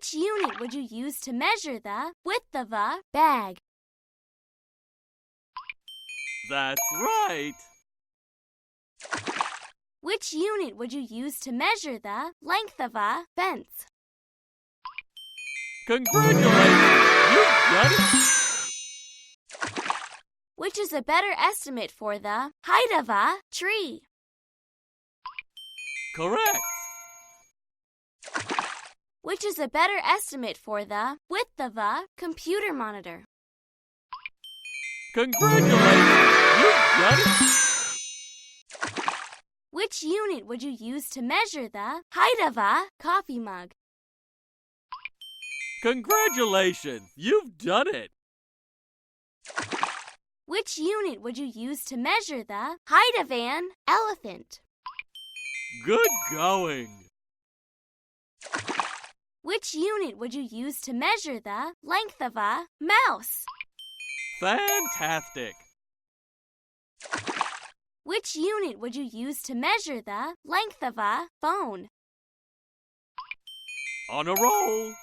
Which unit would you use to measure the width of a bag? That's right. Which unit would you use to measure the length of a fence? Congratulations! You've done it! Which is a better estimate for the height of a tree? Correct. Which is a better estimate for the width of a computer monitor? Congratulations! You've done it! Which unit would you use to measure the height of a coffee mug? Congratulations! You've done it! Which unit would you use to measure the height of an elephant? Good going! Which unit would you use to measure the length of a mouse? Fantastic! Which unit would you use to measure the length of a phone? On a roll!